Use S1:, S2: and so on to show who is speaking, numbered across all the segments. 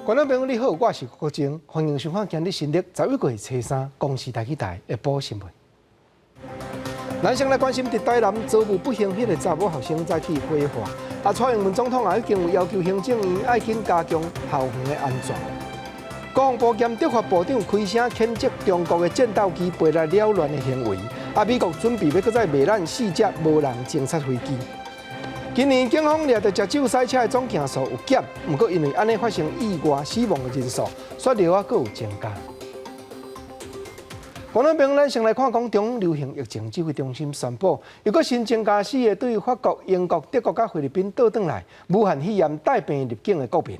S1: 观众朋友你好，我是郭晶，欢迎收看今日新历11月初3，公视台台下晡新闻。咱先来关心伫台南遭遇不幸迄个查某学生早起火化，蔡英文总统也已经有要求行政院爱紧加强校园的安全。国防部兼执法部长开声谴责中国的战斗机飞来扰乱的行为，美国准备要搁再卖咱4架无人侦察飞机。今年警方掠到食酒赛车的总件数有减，不过因为安尼发生意外死亡的人数，雪流啊，搁有增加。观众朋友，咱先来看讲中流行疫情指挥中心宣布，又搁新增加4个对法国、英国、德国甲菲律宾倒转来武汉肺炎带病入境的国民。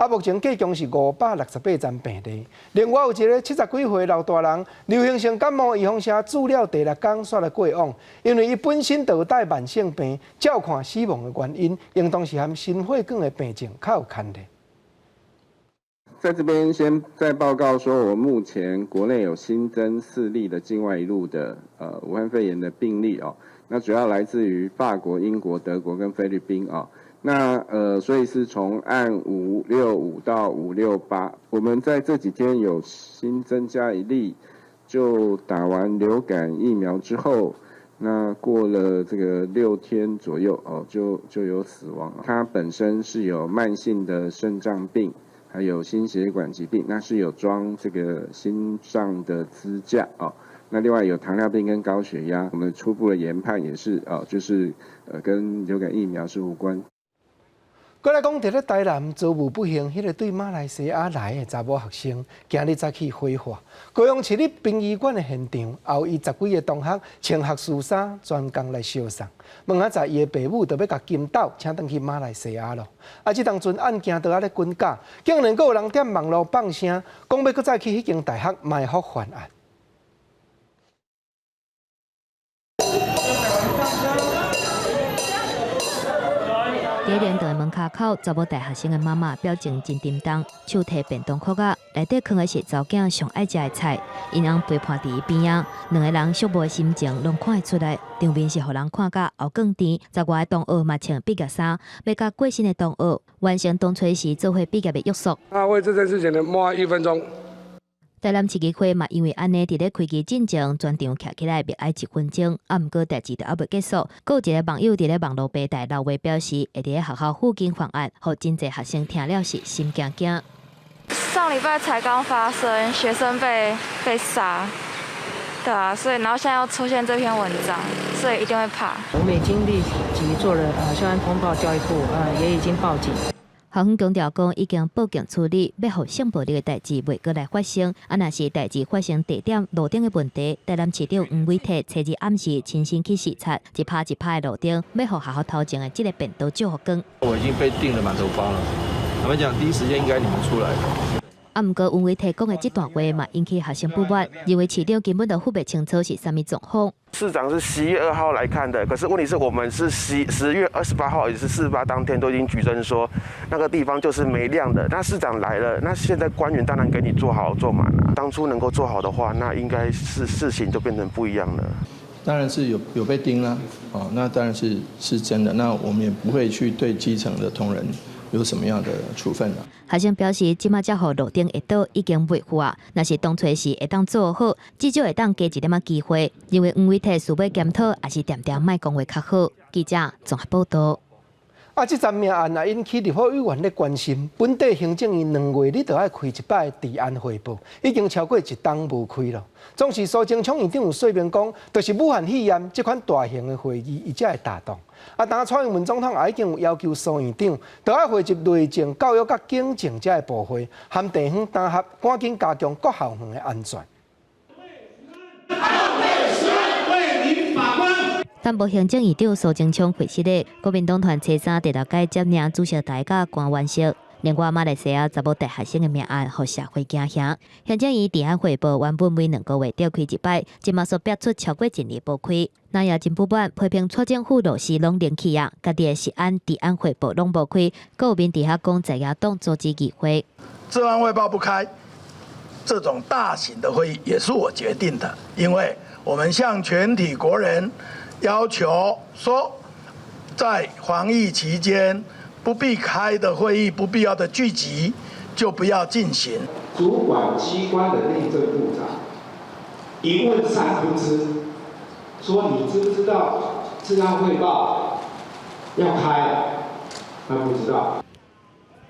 S1: 目前计共是568站病例。另外有一个70几岁老大人，流行性感冒预防车治疗第6天煞来过往，因为伊本身就有带慢性病，照看死亡的原因，应当是和心血管的病症较有牵连。
S2: 在这边先再报告说，我目前国内有新增4例的境外一路的武汉肺炎的病例哦，那主要来自于法国、英国、德国跟菲律宾哦。那所以是从按565到568，我们在这几天有新增加1例，就打完流感疫苗之后，那过了这个6天左右哦，就有死亡。他本身是有慢性的肾脏病，还有心血管疾病，那是有装这个心脏的支架哦。那另外有糖尿病跟高血压，我们初步的研判也是就是跟流感疫苗是无关。
S1: 过来讲，伫咧台南遭遇不幸，迄个对马来西亚来的查某学生，今日早起火化，高雄市立殡仪馆的现场，后伊10几个同学穿学士衫，专工来烧送。问下在伊的爸母，就要甲金斗请转去马来西亚咯。这当阵案件都还咧滚假，竟然阁有人踮网络放声，讲要阁再去迄间大学埋伏犯案。
S3: 在连堂门口口，查某大学生的妈妈表情真沉重，手提便当盒仔，内底放的是查囝上爱食的菜，因翁陪伴伫伊边仔，两个人寂寞的心情拢看会出来。场面是互人看甲喉更甜，在外的同学嘛穿毕业衫，要甲过身的同学完成当初时做伙毕业的约束。
S4: 为这件事情呢默1分钟。
S3: 台南市议会嘛，因为安尼伫咧开机进程，全场徛起来默哀1分钟。毋过代志就还未结束，阁有一个网友伫咧网络平台留话表示，会伫咧学校附近犯案，互真侪学生听了是心惊惊。
S5: 上礼拜才刚发生，学生被杀，对啊，所以然后现在又出现这篇文章，所以一定会怕。
S6: 我们已经立即做了校安通报教育部，也已经报警。
S3: 校方强调讲，已经报警处理，要互性暴力的代志袂阁来发生。若是代志发生地点路顶的问题，台南市长黄伟綽初日暗时亲身去视察，一拍一拍的路顶，要互学校头前的这个便当照光。
S7: 我已经被订了满头包了，他们讲第一时间应该你们出来。
S3: 毋过黄伟綽讲的这段话嘛，引起学生不满，认为市长根本就分不清楚是啥物状况。
S8: 市长是11月2号来看的，可是问题是我们是10月28号，也是事发当天都已经举证说那个地方就是没亮的。那市长来了，那现在官员当然给你做好做满了。当初能够做好的话，那应该是事情就变成不一样了。
S7: 当然是有被盯啦，那当然是真的。那我们也不会去对基层的同仁有什么样的处分啊？
S3: 学生表示，即马才互路顶一道已经未化，若是当初时会当做好，至少会当加一点仔机会。因为黄伟綽想要检讨，也是点点卖讲话较好。记者综合报道。
S1: 这桩命案也引起立法委员的关心。本地行政院2月你就要开一摆治安汇报，已经超过1冬无开了。总是苏贞昌院长有说明讲，就是武汉肺炎这款大型的会议，伊才会打动。当蔡英文总统也已经有要求苏院长，就要汇集内政、教育甲警政这部会，和地方单合，赶紧加强各校园的安全。
S3: 淡薄行政院长苏贞昌会室内，国民党团初3第6届接领主席台甲官员席。另外，马来西亚查某大学生的命案，互社会惊吓。行政院治安汇报原本每2个月召开一摆，即马所逼出超过1年无开。那也真不满，批评蔡政府落实拢零起啊，家己的食安、治安汇报拢无开。各有面底下讲在野党组织议会，
S9: 治安汇报不开，这种大型的会议也是我决定的，因为我们向全体国人要求说，在防疫期间不必开的会议、不必要的聚集，就不要进行。
S10: 主管机关的内政部长一问三不知，说你知不知道治安汇报要开？他不知道。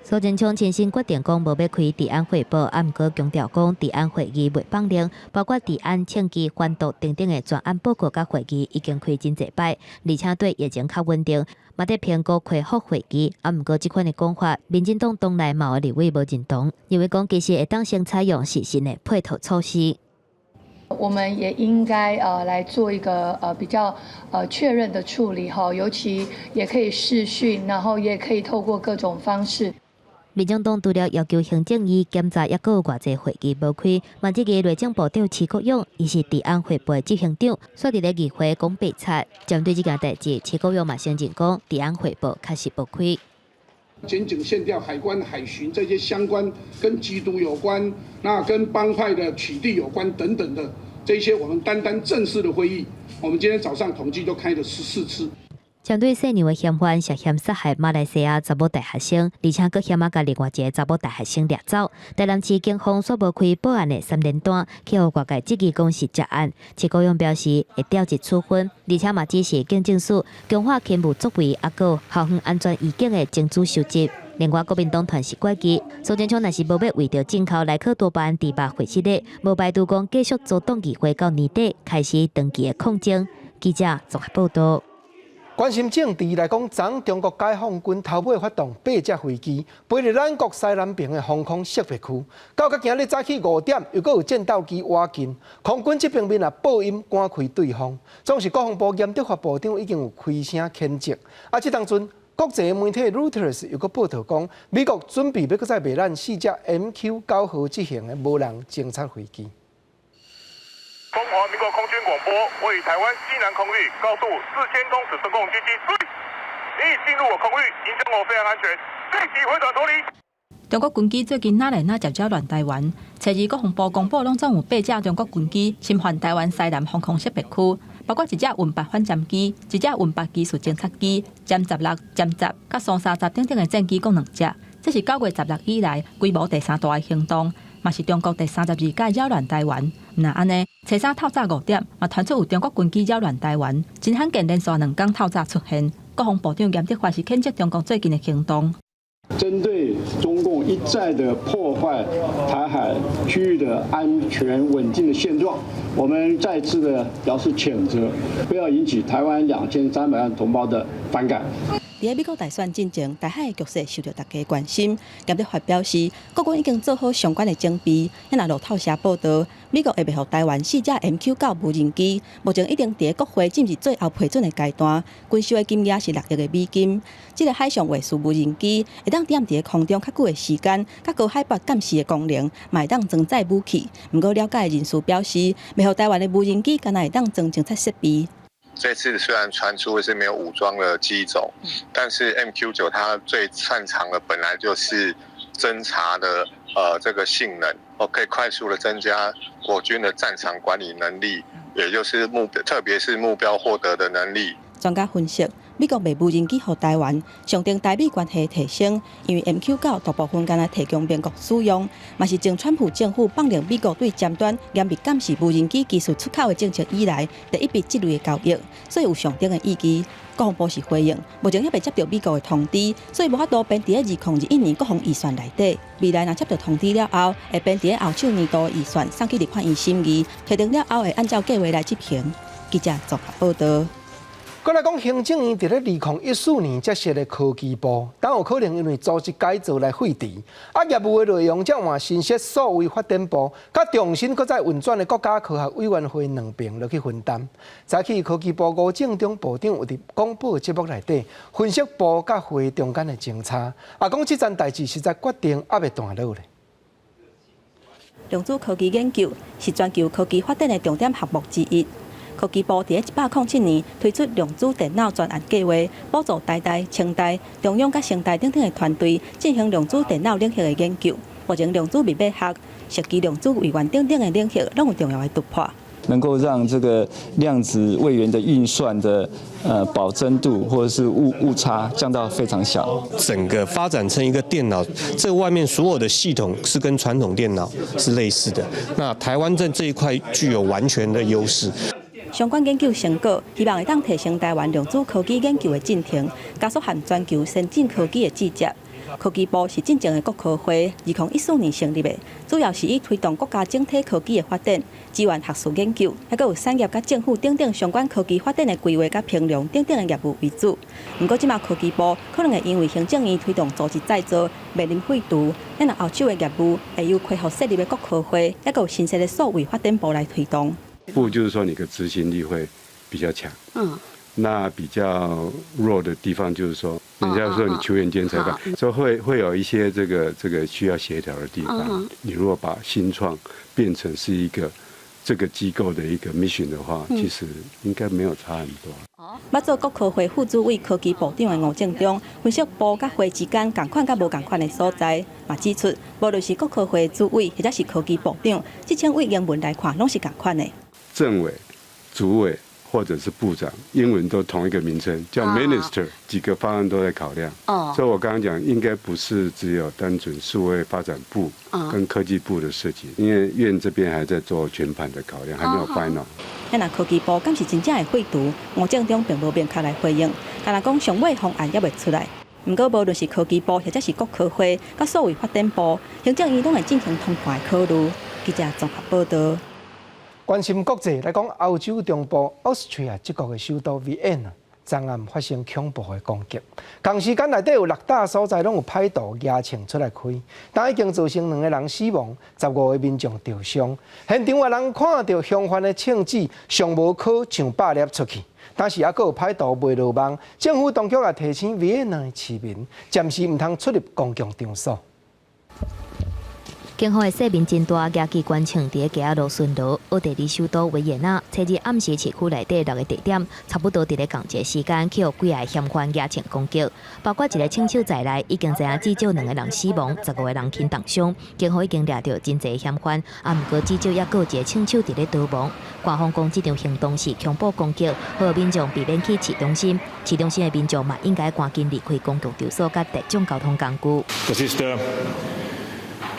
S3: 苏贞昌亲身决定讲无要开治安汇报，啊，毋过强调讲治安会议未放令，包括治安、枪击、贩毒等等的专案报告甲会议已经开真侪摆，而且对疫情较稳定，嘛得评估开复会议。啊，毋过即款的讲法，民进党党内嘛有立委无认同，因为讲其实会当先采用实行的配套措施。
S11: 我们也应该来做一个比较确认的处理哈，尤其也可以视讯，然后也可以透过各种方式。民进党除了要求行政院检查，抑阁有偌济会议无开，嘛即个内政部长徐国勇，伊是治安汇报的执行长，煞伫咧议会讲白贼。针对这件代志，徐国勇嘛承认讲治安汇报确实无开。
S4: 检警、线调、海关、海巡这些相关跟缉毒有关，那跟帮派的取缔有关等等的这些，我们单正式的会议，我们今天早上统计就开了14次。针对细
S3: 牛的嫌犯涉嫌杀害马来西亚查某大学生，而且佫险甲另外一个查某大学生掠走，台南市警方煞无开报案的3连单，去互外界质疑讲是诈案。徐国勇表示会调集处分，而且嘛指示警政署强化勤务作为，啊个校园安全预警的证据收集。另外，国民党团是怪机，苏贞昌若是无要为着进口来可多办第8会期内，无排除讲继续阻挡议会到年底开始登记的抗争。记者综合报道。
S1: 关心政治来讲，昨中国解放军头尾发动8架飞机，飞入咱国西南边的防空识别区。到今日早起5点，又搁有战斗机挖进，空军这边面也报应赶开对方。总是国防部严德发部长已经有开声谴责。啊，这当阵国际媒体 Reuters 又搁报道讲，美国准备要搁再卖咱4架 MQ-9号这型的无人侦察飞机。
S12: 中华民国空军广播，为台湾西南空域高度4000公尺升空机器，你已进入我空域，影响我非常安全，立即回转脱离。
S13: 中国军机最近哪来哪接乱台湾？初二国防部公布，拢总有8架中国军机侵犯台湾西南防空识别区，包括1架运8反舰机、1架运8技术侦察机、歼16、歼10、甲苏30等等的战机共2架。这是9月16以来规模第3大的行动，嘛是中国第32届扰乱台湾。那安尼，初3透早5点，嘛传出有中国军机扰乱台湾，真罕见连续2天透早出现。国防部长严德发是谴责中国最近的行动。
S14: 针对中共一再的破坏台海区域的安全稳定的现状，我们再次的表示谴责，不要引起台湾2300万同胞的反感。
S13: 在美国大选进前，台海的局势受到大家关心。严德发表示，国军已经做好相关的准备。那路透社报道，美国会卖予台湾4架 MQ-9无人机，目前已经在国会进入最后批准的阶段，军售的金额是6亿的美金。这个海上卫士无人机会当踮在空中较久的时间，较高海拔监视的功能，嘛会当装载武器。不过了解的人士表示，卖予台湾的无人机，敢若会当装侦测设备。
S15: 这次虽然传出的是没有武装的机种，但是 MQ-9它最擅长的本来就是侦察的这个性能，可以快速的增加国军的战场管理能力，也就是特别是目标获得的能力。
S13: 专家分析，美国卖无人机予台湾，象征台美关系提升，因为 MQ-9大部分敢若提供美国使用，嘛是从川普政府放令美国对尖端严密监视无人机技术出口的政策以来，第一笔这类的交易，所以有上等的意义。国防部是回应，目前还未接到美国的通知，所以无法度编伫2021年国防预算内底。未来若接到通知了后，会编伫后手年度预算送去立法院审议，确定了后会按照计划来执行。记者综合报道。
S1: 再来讲，行政院伫咧2014年接设的科技部，但有可能因为组织改造来废除。啊，业务的内容则换新设数位发展部，甲重新搁再运转的国家科学委员会2边落去分担。早起科技部吴正中部长有伫广播节目内底分析部甲会中间的争差，讲这件代志实在决定还未断落咧。
S13: 量子科技研究是全球科技发展的重点项目之一。科技部伫107年推出量子电脑专案计划，补助台大、清大、中央甲成大等等的团队进行量子电脑领域的研究。目前量子密码学、设计量子位元等等的领域，拢有重要的突破。
S16: 能够让这个量子位元的运算的保真度或者是误差降到非常小。
S17: 整个发展成一个电脑，这外面所有的系统是跟传统电脑是类似的。那台湾在这一块具有完全的优势。
S13: 相关研究成果，希望会当提升台湾量子科技研究的进程，加速和全球先进科技的接接。科技部是进前的国科会，2014年成立的，主要是以推动国家整体科技的发展，支援学术研究，还有产业甲政府等等相关科技发展的规划甲评量等等的业务为主。不过，即马科技部可能会因为行政院推动组织再造，面临废除，咱若后手的业务会由恢复设立的国科会，还有新设的数位发展部来推动。
S18: 部就是说你的执行力会比较强，那比较弱的地方就是说，人家说你球员兼裁判，所以会有一些这个需要协调的地方。你如果把新创变成是一个这个机构的一个 mission 的话，其实应该没有差很多。
S13: 要做国科会副主委科技部长的吴正中分析部甲会之间共款甲无共款的所在，嘛指出，无论是国科会主委或者是科技部长，这称谓英文来看拢是共款的。
S18: 政委、主委或者是部长，英文都同一个名称，叫 minister， 几个方案都在考量。所以我刚刚讲，应该不是只有单纯数位发展部跟科技部的事情，因为院这边还在做全盘的考量，还没有 final。
S13: 咱若科技部敢是真正会废除，吴正中并无明确来回应，但若讲上尾方案也未出来。不过，无论是科技部或者是国科会、甲数位发展部，行政院拢会进行通盘的考虑。记者综合报道。
S1: 关心国际来讲，欧洲中部 Austria 这国的首都 Vienna 昨暗发生恐怖的攻击，同时间内底有6大所在拢有歹徒压枪出来开，但已经造成2个人死亡，15个民众受伤。现场的人看到凶犯的枪支尚无可上百粒出去，但是还佫有歹徒未落网。政府当局也提醒Vienna的市民，暂时唔通出入公共场所。
S3: 警方的市民真大，举机关枪伫街仔路巡逻。奥地利首都维也纳，初日暗时市区内底6个地点，差不多伫咧同一时间，去有几个嫌犯举枪攻击，包括一个枪手在内，已经知影至少2个人死亡，15个人轻重伤。警方已经抓到真侪嫌犯，不过至少也有一个枪手伫咧逃亡。官方讲，这场行动是恐怖攻击，呼民众避免去市中心。市中心的民众嘛，应该赶紧离开公共场所甲大众交通工具。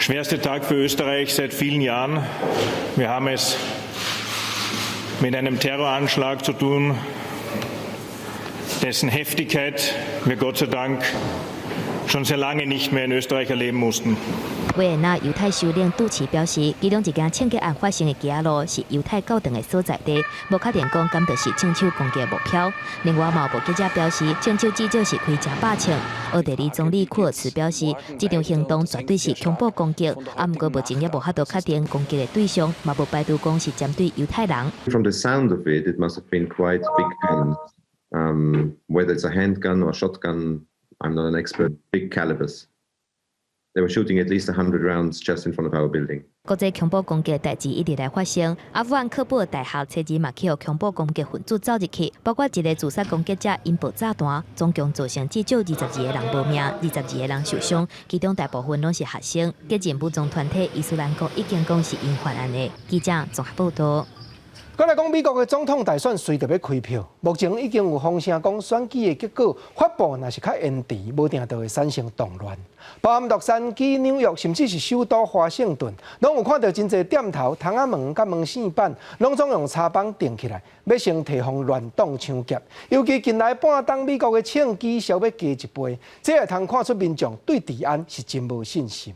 S19: Schwerste Tag für Österreich seit vielen Jahren. Wir haben es mit einem Terroranschlag zu tun, dessen Heftigkeit wir Gott sei Dank schon sehr lange nicht mehr in Österreich erleben mussten.
S3: 维也纳犹太首领杜奇表示，其中一件枪击案发生的街仔路是犹太教堂的所在地，无确定讲敢就是枪手攻击的目标。另外，有目击者表示，枪手至少是开10把枪。奥地利总理库尔茨表示，这场行动绝对是恐怖攻击，不过目前也无法度确定攻击的对象，嘛无排除讲是针对犹太人。
S20: From the sound of it, it must have been quite big guns. Whether it's a handgun or a shotgun, I'm not an expert. Big calibers. They were shooting at least 100 rounds just in front of our building.
S3: 国际恐怖攻击的代志一直来发生。阿富汗喀布尔大学初日嘛，去有恐怖攻击分子走入去，包括一个自杀攻击者引爆炸弹，总共造成至少22个人无命，22个人受伤，其中大部分拢是学生。激进武装团体伊斯兰国已经讲是因犯案的。记者综合报道。
S1: 再来讲，美国的总统大选随着要开票，目前已经有风声讲选举的结果发布，若是较延迟，无定就会产生动乱。包含洛杉矶、纽约，甚至是首都华盛顿，拢有看到真侪店头、窗仔门甲门线板，拢总用插板钉起来，要先提防乱党抢劫。尤其近来半冬，美国的枪支稍微加一倍，这会通看出民众对治安是真无信心。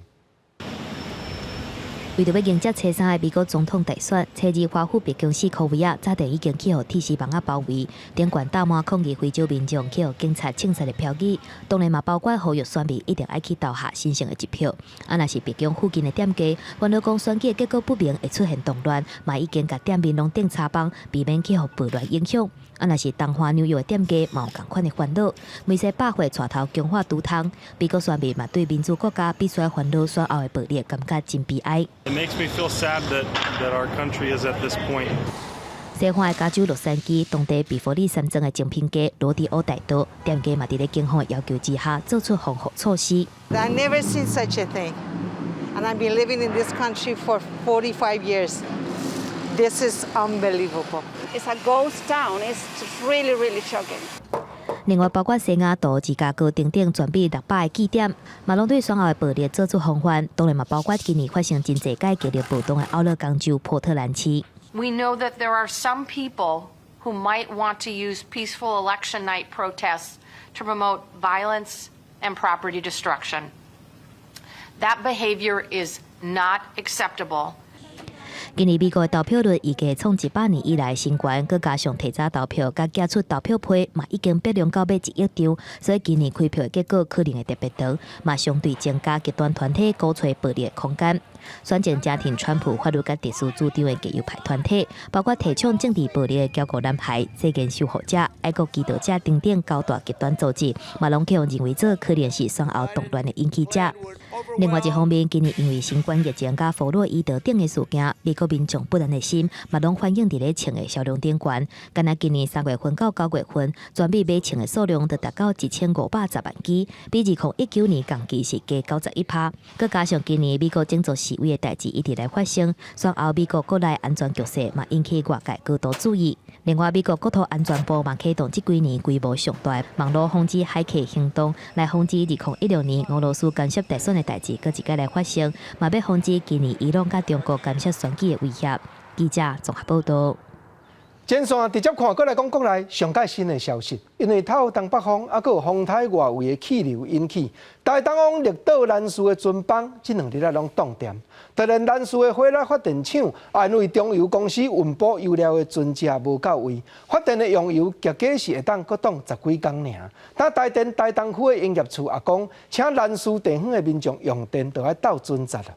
S3: 为着要迎接初三的美国总统大选，初日华府白宫市科维亚早地已经去互铁丝网仔包围，顶悬大满抗议非洲民众去互警察清杀的标语，当然嘛包括呼吁选民一定爱去投下神圣的一票。若是白宫附近的店家，原来讲选举的结果不明会出现动乱，嘛已经甲店面拢钉插棒，避免去互暴乱影响。若是东华纽约的店家，嘛有同款的烦恼，每些百货带头强化毒汤，美国选民嘛对民主国家必须要烦恼选后的暴力，感觉真悲哀。
S21: It makes me feel sad that our country is at this point.
S3: 西方的加州洛杉矶，当地比佛利山庄的精品街罗迪欧大道，店家嘛伫咧警方的要求之下，做出防护措施。
S22: I've never seen such a thing, and I've been living in this country for 45 years.
S2: This is unbelievable. It's a ghost town. It's really, really shocking.
S3: 另外，包括西雅图、芝加哥等等全美600个据点，嘛拢对选后的暴力做出防范。当然嘛，包括今年发生真济届激烈暴动的奥勒冈州波特兰市。
S22: We know that there are some people who might want to use peaceful election night protests to promote violence and property destruction. That behavior is not acceptable.
S3: 今年美国的投票率预计从100年以来新高，佮加上提早投票，佮寄出投票批，嘛已经逼量到要1亿张，所以今年开票的结果可能会特别长，嘛相对增加极端团体鼓吹暴力的空间。选前家庭川普法律甲特殊主张的极右派团体，包括提倡政治暴力的骄傲男孩、世间守护者、爱国祈祷者等等高大极端组织，嘛拢被认为这可能是选后动乱的引起者。另外一方面，今年因为新冠疫情甲弗洛伊德等的事件，美国民众不安的心，嘛拢反映伫咧枪的销量顶悬。敢若今年3月份到9月份，全美买枪的数量就达到1510万支，比2019年同期是加91%。佮加上今年美国整座示威的代志一直来发生，选后美国国内安全局势嘛引起外界高度注意。另外，美国国土安全部嘛启动这几年规模上大的网络防治海客行动，来防止2016年俄罗斯干涉大选的代志，搁一届来发生，嘛要防止今年伊朗甲中国干涉选举的威胁。记者综合报道。
S1: 前线直接看过来讲国内上届新的消息，因为透东北风，还佫有风台外围的气流引起，台东往绿岛兰屿的船帮，这2日拢冻点。当然，兰屿的火力发电厂因为中油公司运补油料的船只无到位，发电的用油价格是会当佫冻10几工尔。但台电台东区的营业处也讲，请兰屿地方的民众用电就要斗准则了。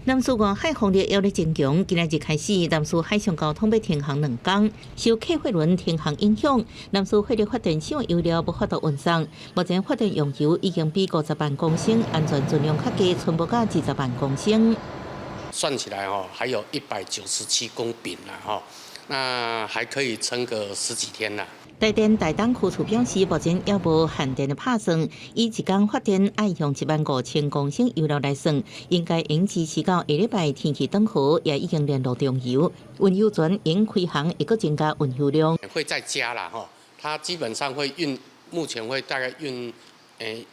S23: 南苏外海风力要咧增强，今日开始，南苏海上交通要停航2天，受客货轮停航影响，南苏火力发电厂油料无法度运送，目前发电用油已经比50万公升，安全尽量较低，存不到20万公升。
S24: 算起来还有197公丙啦那还可以撑个10几天啦。
S23: 台电台东区处表示，目前也无限电的拍算，以一天发电爱用15000公升油料来算，应该应支持到下礼拜天气暖和，也已经联络中油，运油船应开航，一个增加运油量。
S24: 会再加啦它基本上会运，目前会大概运，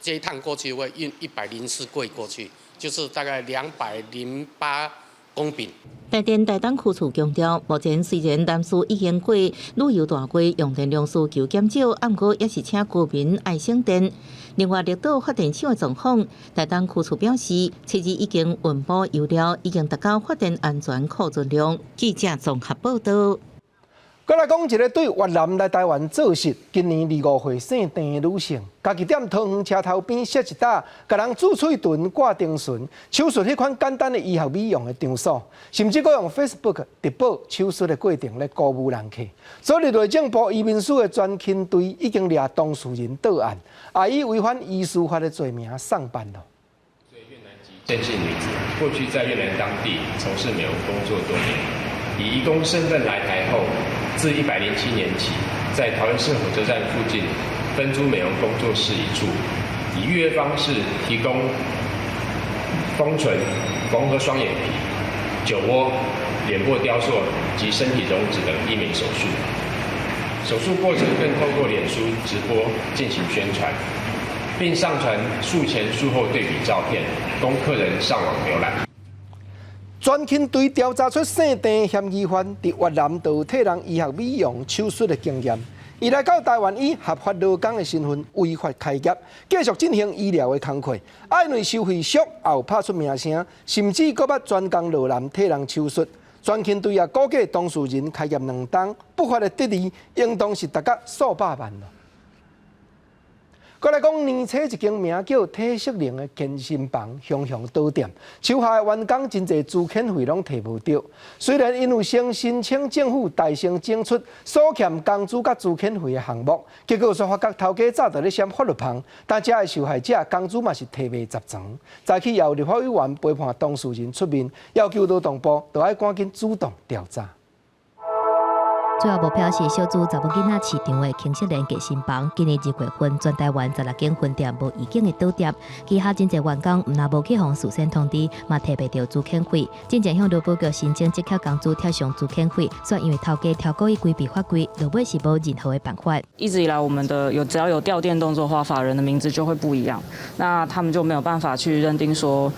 S24: 这一趟过去会运104柜过去，就是大概208公丙。
S23: 台电台东区处强调，目前虽然南苏已经过旅游大季，用电量需求减少，不过也是请居民爱省电。另外，绿岛发电厂的状况，台东区处表示，7日已经运补油料，已经达到发电安全库存量。记者综合报道。
S1: 再来讲一个对越南来台湾做事，今年25岁姓郑的女性，家己踮桃园车头边设一搭，甲人煮喙唇、挂灯唇、手术迄款简单的医学美容的场所，甚至阁用 Facebook 直播手术的过程来鼓舞人客。所以内政部移民署的专勤队已经掠当事人到案，以违反医师法的罪名上班了。
S25: 郑姓女子过去在越南当地从事美容工作多年，以移工身份来台后，自107年起，在桃园市火车站附近分租美容工作室1处，以预约方式提供丰唇、缝合双眼皮、酒窝、脸部雕塑及身体溶脂等医美手术。手术过程更透过脸书直播进行宣传，并上传术前术后对比照片，供客人上网浏览。
S1: 专勤队调查出姓郑嫌疑犯伫越南就有替人医学美容手术的经验，伊来到台湾以合法劳工的身份违法开业，继续进行医疗的工作，因为收费俗后拍出名声，甚至搁捌专工落南替人手术。专勤队也估计当事人开业2档，不法的得利应当是达到数百万了。再来讲，年初一间名叫体适能的健身房熊熊倒店，手下的员工真侪资遣费拢摕无到。虽然因有先申请政府大声争出所欠工资甲资遣费的项目，结果却发觉头家早就咧闪法律旁，但这的受害者工资嘛是摕袂十层。早起也有立法委员陪伴当事人出面，要求劳动部就要赶紧主动调查。
S3: 最后目标是小资查某囡仔市场的轻食连结新房，今年2月份全台湾16间分店无预警的倒店，其他真侪员工唔但无去向事先通知，嘛摕袂到资遣费，真正向劳保局申请即刻工资贴上资遣费，却因为头家超过伊规避法规，劳保是无任何的办法。
S5: 一直以来，我们的只要有调店动作的话，法人的名字就会不一样，那他们就没有办法去认定说，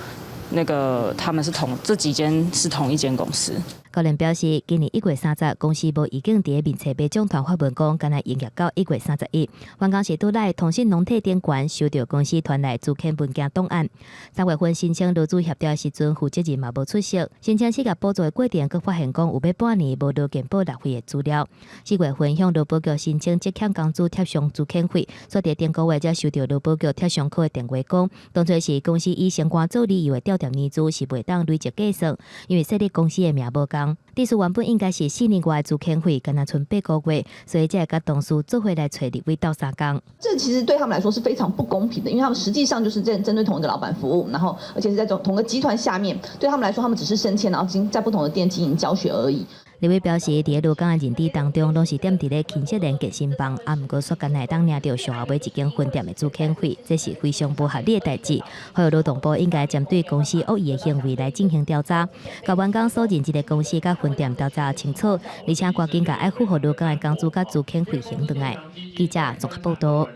S5: 他们是这几间是同一间公司。
S3: 高联表示，今年1月30日，公司无已经伫面册被奖团发文讲，敢若营业到1月31日。员工是倒来通信农体店馆收到公司传来资遣文件档案。3月份申请劳资协调时阵，负责人嘛无出席。申请失业补助的过程，佮发现讲有要半年无到健保纳费的资料。4月份向劳保局申请即欠工资贴上资遣费，所伫顶个月才收到劳保局贴上课的电话讲，当初是公司以相关做理由的调调年资是袂当累积计算，因为设立公司的名无共。地司原本应该是4年外的资遣费，敢若剩8个月，所以才会甲同事做回来找立委斗3工。
S6: 这其实对他们来说是非常不公平的，因为他们实际上就是针对同一个老板服务，然后而且是在同一个集团下面，对他们来说，他们只是升迁，然后在不同的店经营教学而已。
S3: 立委表示，伫鹿港的认知当中，拢是点伫咧轻食连结新房，毋过说干内当领到上下尾1间分店的资遣费，这是非常不合理的代志。还有劳动部应该针对公司恶意的行为来进行调查，甲员工所任职的公司甲分店调查清楚，而且赶紧甲爱符合鹿港的工资甲资遣费行转来。记者综合报道。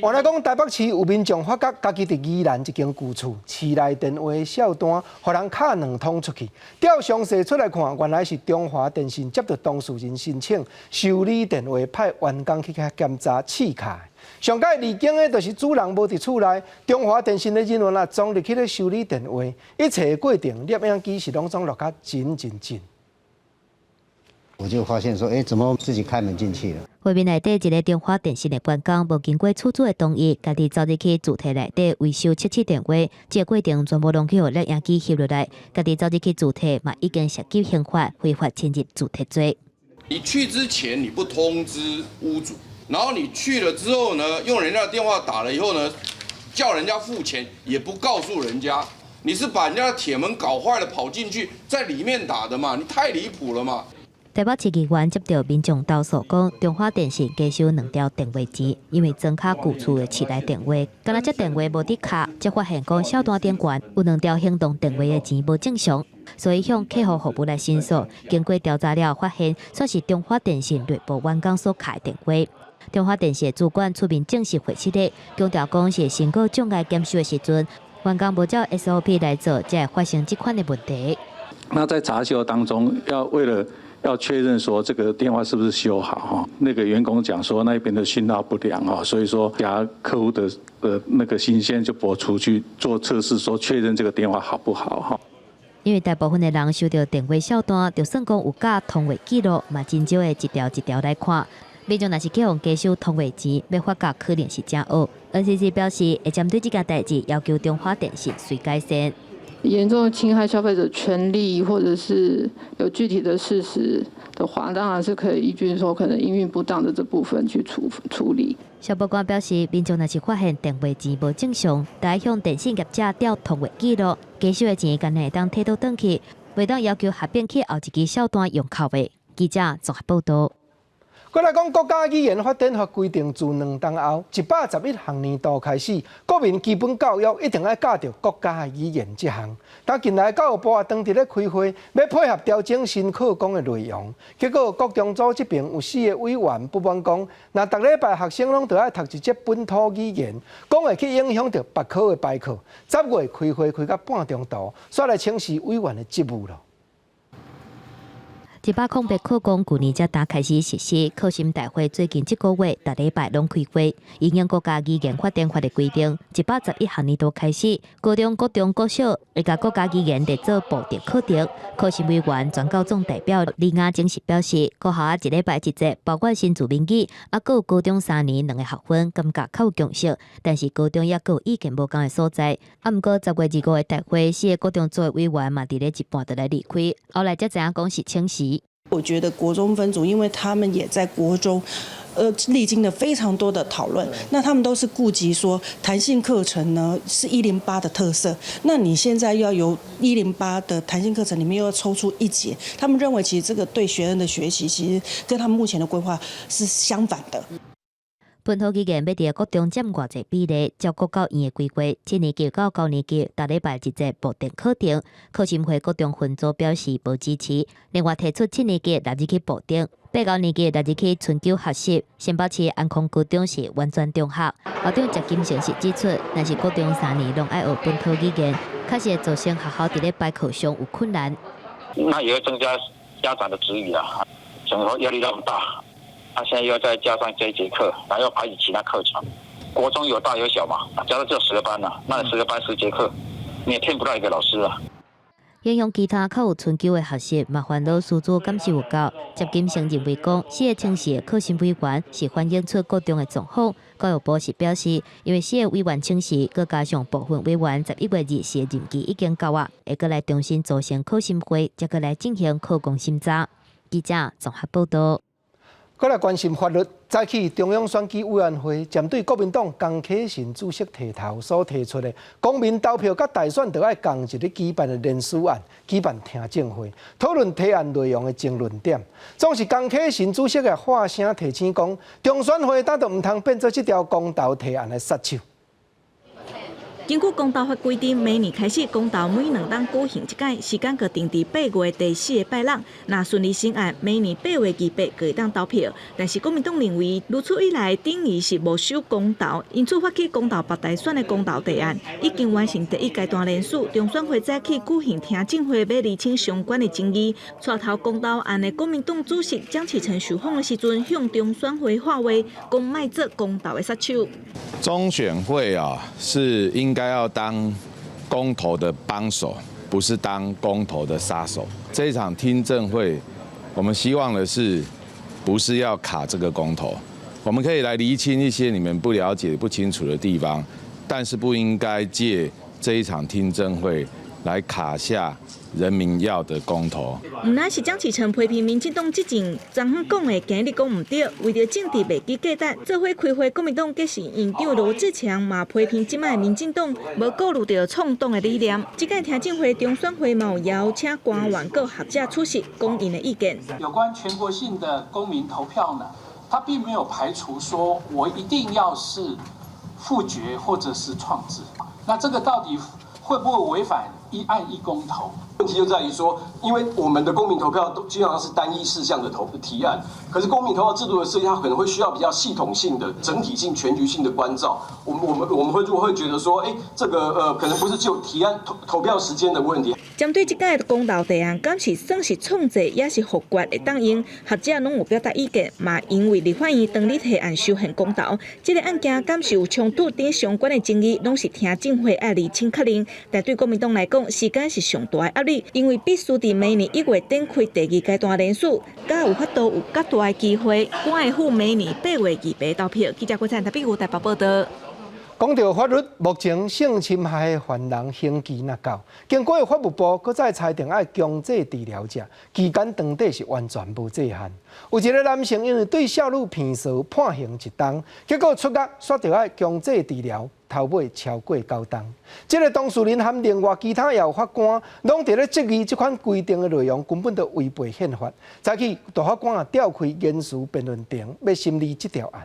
S1: 原来讲台北市有民众发觉家己伫宜兰一间旧厝，市内电话小单，互人卡2通出去。调详细出来看，原来是中华电信接到当事人申请修理电话，派员工去甲检查刺卡。上届离经的就是主人无伫厝内，中华电信的人员总入去咧修理电话，一切的过程摄影机是拢总录甲真。
S7: 我就发现说，怎么自己开门进去了？
S3: 画面内底一个中华电信的员工，无经过厝主的同意，家己走入去主体内底维修7次电话，这个过程全部拢去互摄影机翕落来，家己走入去主体嘛已经涉及刑法，非法侵入主体罪。
S8: 你去之前你不通知屋主，然后你去了之后呢，用人家的电话打了以后呢，叫人家付钱也不告诉人家，你是把人家的铁门搞坏了跑进去，在里面打的嘛？你太离谱了嘛！
S3: 台北市议员接到民众投诉，讲中华电信加收2条电话机，因为装卡旧厝的市内电话，敢若这电话无伫卡，才发现讲小单点关有2条行动电话的钱无正常，所以向客户服务来申诉。经过调查了，发现算是中华电信内部员工所卡的电话。中华电信主管出面证实回失的，强调讲是申告障碍检修的时阵，员工无照 SOP 来做，才会发生这款的问题。
S9: 那在查修当中，为了要确认说这个电话是不是修好哈，那个员工讲说那边的讯号不良哈，所以说把客户的那个新鲜就拨出去做测试，说确认这个电话好不好哈。
S3: 因为大部分的人收到电话小单，就算讲有假通话记录，嘛真少会一条一条来看。民众若是去用加收通话钱，要发觉可能是假恶。NCC 表示会针对这件代志，要求中华电信随改善。
S26: 严重侵害消费者权利，或者是有具体的事实的话，当然是可以依据说可能营运不当的这部分去处理。
S3: 消保官表示，民众若是发现电话钱无正常，得向电信业者调通话记录，加收的钱敢会当摕到转去，袂当要求合并去后一支小单用扣的。记者综合报道。
S1: 过来讲，国家语言发展法规定，自2冬后111学年度开始，国民基本教育一定要教着国家语言这项。但近来教育部也当伫咧开会，要配合调整新课纲的内容。结果国中组这边有4个委员不满讲，那逐礼拜学生拢得爱读一节本土语言，讲会去影响到别科的排课。10月开会开到半中途，煞来请示委员的职务了。
S3: 108课纲去年才打开始实施，考审大会最近这个月逐礼拜拢开会，应用国家语言发展法的规定，111学年度开始，高中、国中、国小会甲国家语言来做部定课程。考审委员全高总代表李雅晶是表示，高校1礼拜一节，包括新自民语，还有高中3年2个学分，感觉较有共识。但是高中也有意见无同的所在。毋过10月25日大会，4个高中组的委员嘛伫咧一半就来离开，后来才知影讲是请示。
S4: 我觉得国中分组，因为他们也在国中。历经了非常多的讨论，那他们都是顾及说弹性课程呢是108的特色，那你现在要由108的弹性课程里面又要抽出一节，他们认为其实这个对学生的学习其实跟他们目前的规划是相反的。
S3: 本土期间要伫国中占偌济比例，照国教院的规划，7年级到9年级，逐礼拜一节部定课程。考审会国中分组表示无支持，另外提出7年级6日起部定，8、9年级6日起春秋学习。新北市安康高中是完全中学，校长石金成是指出，若是国中3年拢爱学本土语言，确实会造成学校伫咧排课上有困难。
S10: 那也会增加家长的质疑啦，整个压力那么大。他现在又要再加上这一节课，然后又排挤其他课程。国中有大有小嘛，假如只有10个班啊，那10个班10节课，你也骗不到一个老师啊。
S3: 形容其他较有春秋的学习，麻烦老师做感受有够。接金成认为讲，4个城市的考审委员是反映出国中的状况。教育部是表示，因为4个委员请示，佮加上部分委员11月20日的任期已经到啊，会佮来重新组成考审会，再佮来进行考公审查。记者综合报道。
S1: 再来关心法律，早起中央选举委员会针对国民党江启臣主席提头所提出的公民投票甲大选都要同日咧举办的联署案，举办听证会，讨论提案内容的争论点。总是江启臣主席的发声提醒讲，中选会当都唔通变做这条公投提案的杀手。
S11: 根据公投法规定，每年开始公投每2档举行一届，时间固定伫8月第4个拜六。若顺利成案，每年8月28可以当投票。但是国民党认为，如此一来等于是无守公投，因此发起公投北大选的公投提案，已经完成第1阶段联署。中选会早起举行听证会，要厘清相关的争议。带头公投案的国民党主席江启臣受访的时阵，向中选会话话，讲卖做公投的杀手。
S12: 中选会啊，是应该要当公投的帮手，不是当公投的杀手。这一场听证会，我们希望的是，不是要卡这个公投，我们可以来厘清一些你们不了解、不清楚的地方，但是不应该借这一场听证会来卡下人民要的公投。
S11: 唔单是江启臣批评民进党执政，昨昏讲的今日讲唔对，为着政治袂记价值，做伙开会，国民党计是院长罗志强嘛批评即摆民进党无顾虑着创党的理念。即届听证会中选会嘛有邀请官员各学者出席，讲因的意见。
S14: 有关全国性的公民投票呢，他并没有排除说我一定要是复决或者是创制，那这个到底会不会违反1案1公投？
S15: 问题就在于说，因为我们的公民投票都基本上是单一事项的提案，可是公民投票制度的设计，它可能会需要比较系统性的、整体性、全局性的关照。我们会如果会觉得说，这个可能不是只有提案投票时间的问题。
S11: 针对这届的公投提案，敢是算是创制，也是复决会当用？学者拢有表达意见，嘛因为立法院当日提案修宪公投，这个案件敢是有冲突等相关的争议，拢是听证会要厘清确认。但对国民党来讲，时间是上大的压力，因为必须伫每年1月展开第2阶段联署，才有法度有较大的机会，关会赴每年8月28投票。记者郭灿台北台北报道。
S1: 讲到法律，目前性侵害的犯人刑期若高，经过法务部搁再裁定要强制治疗者，期间长短是完全无制限。有一个男性因为对少女骗术判刑1档，结果出狱却着要强制治疗，头尾超过9档。这个当事人和另外其他有法官，拢伫咧质疑这款规定的内容根本就违背宪法。早起大法官召开言辞辩论庭，要审理这条案。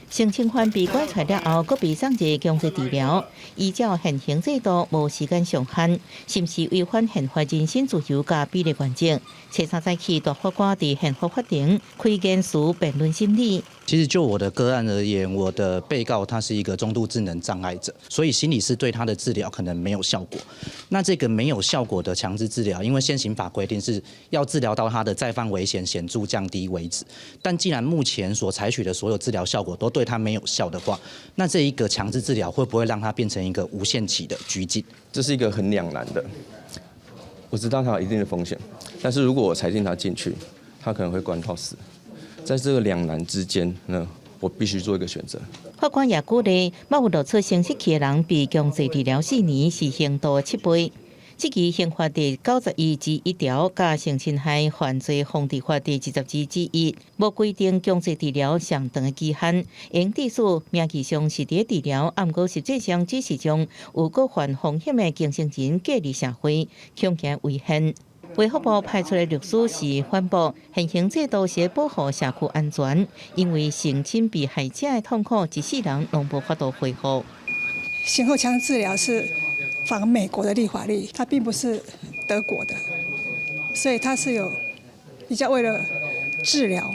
S23: 性侵犯被关出了后，搁被送入强制治疗，依照现行制度无时间上限，是毋是违反宪法人身自由甲比例原则？初3早起，大法官伫宪法法庭开言辞辩论审理。
S27: 其实就我的个案而言，我的被告他是一个中度智能障碍者，所以心理师对他的治疗可能没有效果。那这个没有效果的强制治疗，因为现行法规定是要治疗到他的再犯危险显著降低为止。但既然目前所采取的所有治疗效果都对他没有效的话，那这一个强制治疗会不会让他变成一个无限期的拘禁？
S28: 这是一个很两难的。我知道他有一定的风险，但是如果我裁定他进去，他可能会关到死。在这个两难之间呢，我必须做一个选择。
S23: 法官也鼓励，冇有露出生殖器的人被强制治疗4年是刑度的7倍。这期刑法第92之1条甲性侵害犯罪防治法第22之1，无规定强制治疗上长的期限，应致使名义上是伫治疗，毋过实际上只是将有过犯风险的经成人隔离社会，恐惊危险。卫福部派出的律师是反驳现行制度是保护社区安全，因为性侵被害者的痛苦一世人拢无法度恢复。
S2: 刑后强制治疗是仿美国的立法例，它并不是德国的，所以它是有比较为了治疗，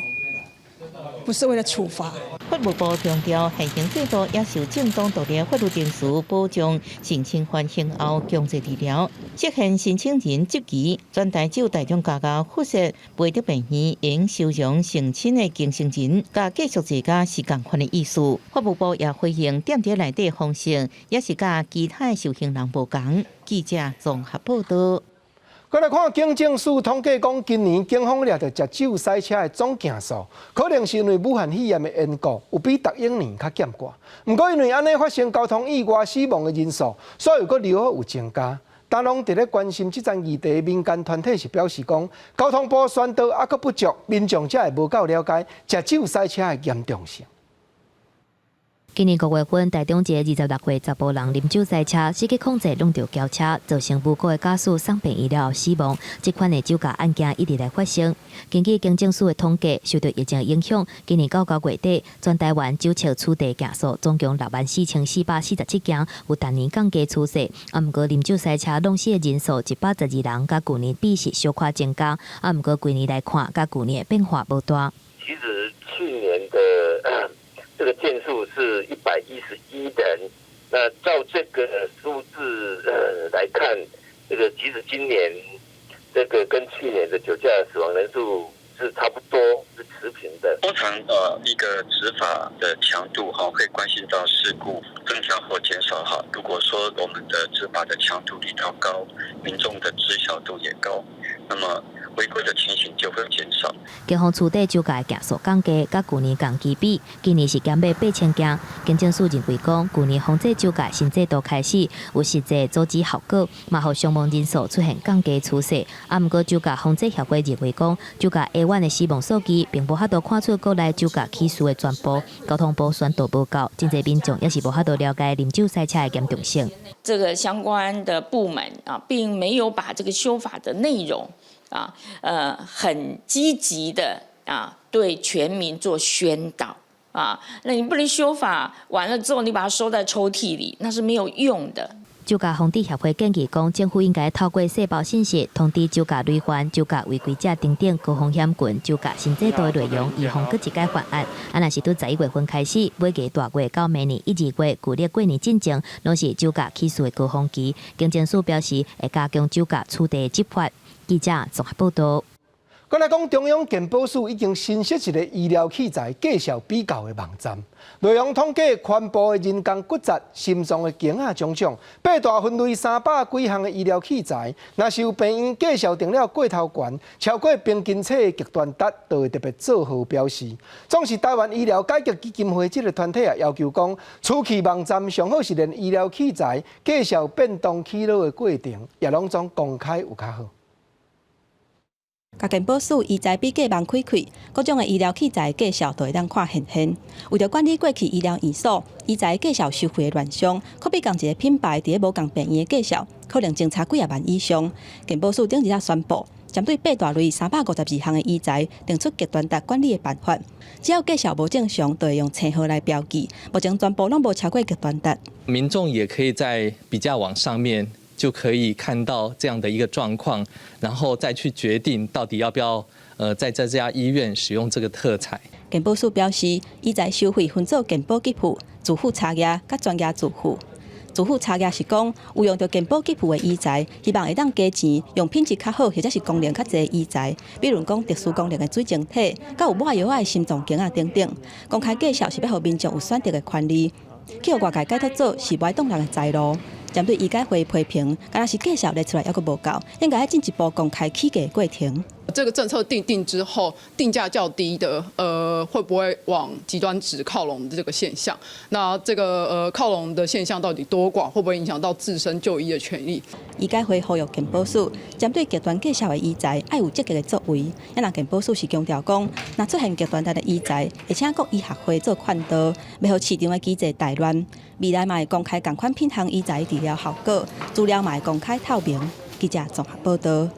S2: 不是为了处罚。
S23: 法务部强调，现行制度也受正当独立法律定数保障性侵犯刑后强制治疗，适限申请人积极全台州大众加价核实陪读病院应收容性侵的经成人，甲继续自家是共款的意思。法务部也回应店伫内底方式，也是甲其他受刑人无同。记者综合报道。
S1: 再来看警政署统计讲，今年警方掠到食酒赛车的总件数，可能是因为武汉肺炎的缘故，有比逐英年较减寡。不过因为安尼发生交通意外死亡的人数，所以佫留有增加。当拢伫咧关心这项议题，民间团体是表示讲，交通部宣导还佫不足，民众才会无够了解食酒赛车的严重性。
S3: 今年5月份，台中一个26岁查甫人啉酒赛车，司机控制弄到轿车，造成无辜的驾驶送病医疗后死亡。这款的酒驾案件一直来发生。根据警政署的统计，受到疫情影响，今年9月底，全台湾酒测处地件数总共64447件，有单年降低趋势。不过啉酒赛车弄死的人数112人，甲去年比是小可增加。不过今年来看，甲去年的变化无大。
S13: 其实去年的这个件数是111人，那照这个数字来看，这个其实今年这个跟去年的酒驾死亡人数是差不多，是持平的。
S16: 通常一个执法的强度会关系到事故增加或减少哈。如果说我们的执法的强度力道高，民众的知晓度也高，那么违规的情形就会减少。
S3: 警方处理酒驾的件数降低，甲去年同期比，今年是减到8000件。警政署认为讲，去年防制酒驾新制度开始有实际阻止效果，嘛互伤亡人数出现降低趋势。不过酒驾防制协会认为讲，酒驾 A1 的死亡数据并无法度看出国内酒驾起诉的全部。交通部宣导无够，真侪民众也是无法度了解啉酒赛车的严重性。
S17: 这个相关的部门并没有把这个修法的内容很积极的对全民做宣导那你不能修法完了之后，你把它收在抽屉里，那是没有用的。
S3: 酒驾防治协会建议讲，政府应该透过细胞信息通知酒驾累犯、酒驾违规者等高风险群酒驾新制度的内容，以防搁一改犯案。若是对11月份开始，每个大月到明年1、2月，旧历过年进前，拢是酒驾起诉的高峰期。警政署表示会加强酒驾处理执法。记者综合报道。
S1: 再来讲，中央健保署已经新设一个医疗器材介绍比较的网站，内容统计全部的人工骨折、心脏的镜啊种种，8大分类300几项的医疗器材，若是有病院介绍定了过头悬，超过平均测的极端值，就会特别做好标示。总是台湾医疗改革基金会这个团体也要求讲，初期网站上好是连医疗器材介绍变动起落的过程，也拢总公开有较好。
S18: 甲健保署医材比价网开开，各种的医疗器材介绍都会当看现。为着管理过去医疗院所医材介绍收费的乱象，可比同一个品牌伫咧无共病院的介绍，可能前差几啊万以上。健保署顶日宣布，针对8大类352项的医材，定出极端值管理的办法。只要介绍无正常，就会用称号来标记。目前全部拢无超过极端值。
S19: 民众也可以在比价网上面就可以看到这样的一个状况，然后再去决定到底要不要在这家医院使用这个特材。
S18: 健保署表示，医材收费分做健保给付、自付查验甲专业自付。自付查验是讲有用到健保给付的医材，希望会当加钱，用品质较好或者是功能较侪的医材，比如讲特殊功能的水晶体，甲有抹药的心脏镜啊等等。公开介绍是要让民众有选择的权利。去互外界解读做是歪动人的财路。针对医改会批评，敢若是介绍列出来还阁无够，应该进一步公开起价过程。
S5: 这个政策定之后，定价较低的，会不会往极端值靠拢的这个现象？那这个靠拢的现象到底多广，会不会影响到自身就医的权利？
S18: 医改会呼吁健保署针对极端介绍的医材，要有积极的作为。因为健保署是强调讲，若出现极端大的医材，会请各医学会做劝导，袂互市场的机制大乱。未来嘛会公开同款品项医材治疗效果，资料嘛会公开透明。记者综合报道。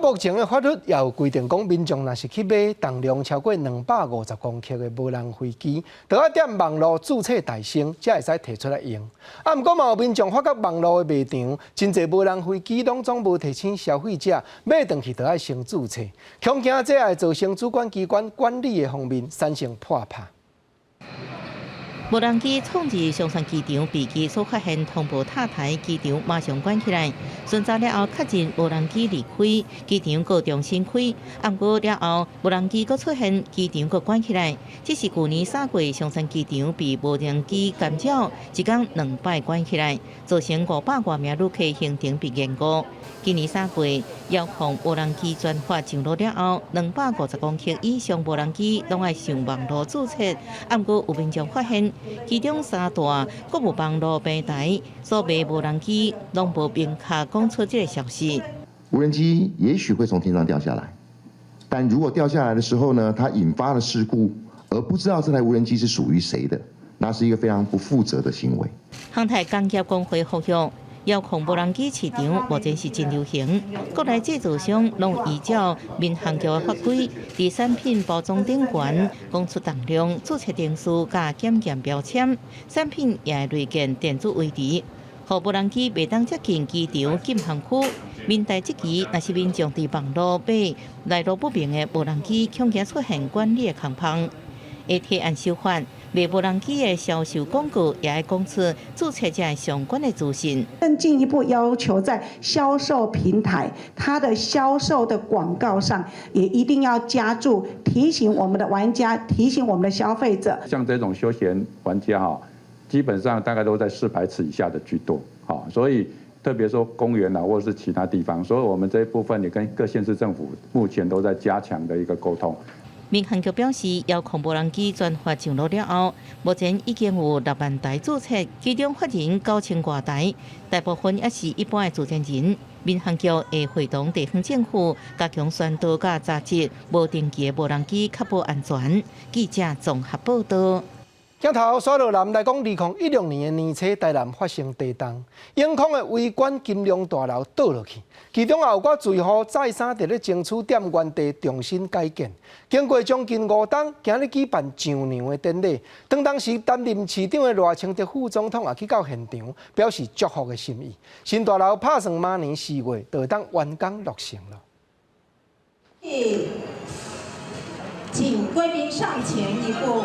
S1: 目前的法律也有规定，讲民众若是去买重量超过250公克的无人飞机，就要踮网络注册台称，才会使摕出来用。不过嘛有民众发觉网络的卖场真侪无人飞机拢总无提醒消费者买回去就要先注册，恐惊这会造成主管机关管理的方面产生破拍。
S23: 无人机创至松山机场被机所发现通报塔台，机场马上关起来。巡查了后，确认无人机离开，机场又重新开。不过了后，无人机又出现，机场又关起来。这是去年3月松山机场被无人机干扰，一天2摆关起来，造成500多名旅客行程被延误。今年3月，遥控无人机专法上路了后，250公克以上无人机拢爱上网络注册。不过有民众发现，其中3大国务网络平台所卖无人机拢无明确讲出这个消息。
S6: 无人机也许会从天上掉下来，但如果掉下来的时候呢，它引发了事故，而不知道这台无人机是属于谁的，那是一个非常不负责的行为。
S23: 航太工业工会呼吁，遥控无人机市场目前是真流行，国内制造商拢依照民航局法规，伫产品包装顶悬讲出重量、注册证书加检验标签，产品也会累建电子围篱，互无人机袂当接近机场禁航区。民代即期若是民众伫网络买来路不明的无人机，恐惊出现管理的空隙。会提案修法，卖无人机的销售广告也要讲出注册者相关的资讯。
S7: 更进一步要求，在销售平台它的销售的广告上，也一定要加注提醒我们的玩家，提醒我们的消费者。
S20: 像这种休闲玩家哈，基本上大概都在4排尺以下的居多，好，所以特别说公园啊，或者是其他地方，所以我们这一部分也跟各县市政府目前都在加强的一个沟通。
S23: 民航局表示，遥控无人机专法上路了后，目前已经有6万台注册，其中法人9000多台，大部分也是一般的自然人。民航局会会同地方政府加强宣导甲查缉无登记的无人机，确保安全。记者综合报道。
S1: 镜头刷落南来讲，2016年的年初，台南发生地震，永康的维管金龙大楼倒落去，其中也有挂罪户再三伫咧争取店原地重新改建。经过将近5天，今日举办上娘的典礼，当当时担任市长的赖清德副总统也去到现场，表示祝福的心意。新大楼拍算明年4月就当完工落成了。
S21: 请贵宾上前一步。